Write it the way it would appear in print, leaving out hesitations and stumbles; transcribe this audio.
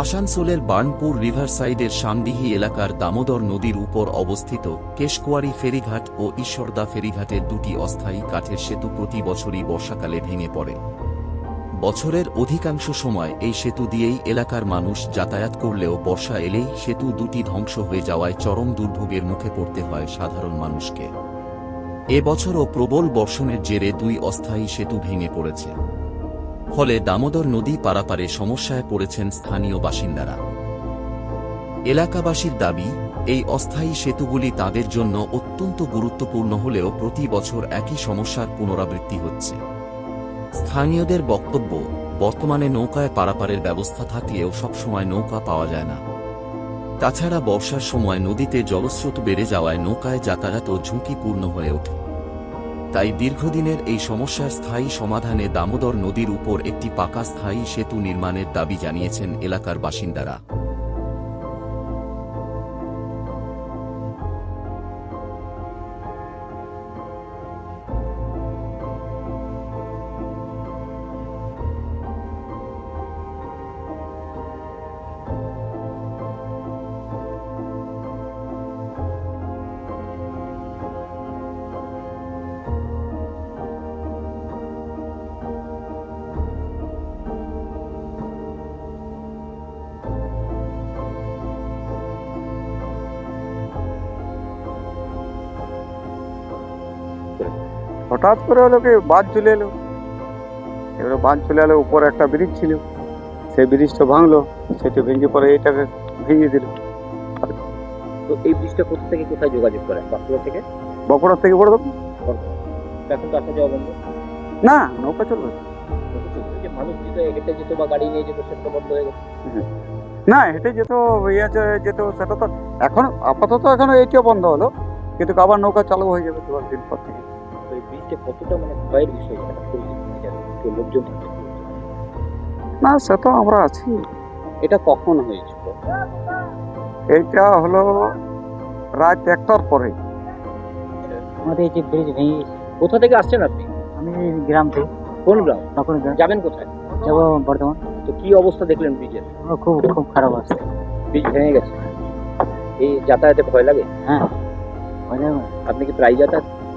আসানসোলের বার্নপুর রিভারসাইডের শামডিহি এলাকার দামোদর নদীর উপর অবস্থিত কেশকুয়ারি ফেরিঘাট ও ঈশ্বরদা ফেরিঘাটের দুটি অস্থায়ী কাঠের সেতু প্রতি বছরই বর্ষাকালে ভেঙে পড়ে। বছরের অধিকাংশ সময় এই সেতু দিয়েই এলাকার মানুষ যাতায়াত করলেও বর্ষা এলেই সেতু দুটি ধ্বংস হয়ে যাওয়ায় চরম দুর্ভোগের মুখে পড়তে হয় সাধারণ মানুষকে। এবছরও প্রবল বর্ষণের জেরে দুই অস্থায়ী সেতু ভেঙে পড়েছে। ফলে দামোদর নদী পারাপারে সমস্যায় পড়েছেন স্থানীয় বাসিন্দারা। এলাকাবাসীর দাবি, এই অস্থায়ী সেতুগুলি তাদের জন্য অত্যন্ত গুরুত্বপূর্ণ হলেও প্রতি বছর একই সমস্যার পুনরাবৃত্তি হচ্ছে। স্থানীয়দের বক্তব্য, বর্তমানে নৌকায় পারাপারের ব্যবস্থা থাকলেও সবসময় নৌকা পাওয়া যায় না। তাছাড়া বর্ষার সময় নদীতে জলস্রোত বেড়ে যাওয়ায় নৌকায় যাতায়াতও ঝুঁকিপূর্ণ হয়ে ওঠে। তাই দীর্ঘদিনের এই সমস্যার স্থায়ী সমাধানে দামোদর নদীর উপর একটি পাকা স্থায়ী সেতু নির্মাণের দাবি জানিয়েছেন এলাকার বাসিন্দারা। হঠাৎ করে হলো কি বাঁধ চলে এলো। এবারে বাঁধ চলে এলো, উপরে একটা ব্রিজ ছিল, সেই ব্রিজটা ভাঙলো, সেটা ভেঙে পরে এটাকে ভেঙে দিল। তো এই ব্রিজটা কোথা থেকে কোথায় যোগাযোগ করে? বাঁকুড়া থেকে? বগুড়া থেকে বড় এখন তো আসা যাওয়া বন্ধ। না, নৌকা চলবে যে মানুষ যেত, হেঁটে যেত বা গাড়ি নিয়ে যেত, সেটা বন্ধ হয়ে গেছে। না, হেঁটে যেত, যেত, সেটা তো এখন আপাতত এখন এইটাও বন্ধ হলো, কিন্তু আবার নৌকা চালু হয়ে যাবে 2 দিন পর থেকে। তো এই ব্রিজটা কতটা ভয়ের বিষয়, লোকজন থাকে? না, সে তো আমরা আছি। এটা কখন হয়েছিল? এইটা হলো রাত 1টার পরে। আমাদের এই যে ব্রিজ ভেঙে গেছে। কোথা থেকে আসছেন আপনি? আমি গ্রাম থেকে। কোন গ্রাম? তখন যাবেন কোথায়? যাবো বর্ধমান। তো কি অবস্থা দেখলেন ব্রিজের? খুব খুব খারাপ অবস্থা। ব্রিজ ভেঙে গেছে, এই যাতায়াতে ভয় লাগে? হ্যাঁ, ভয় লাগে। আপনি কি প্রায় যাতায়াত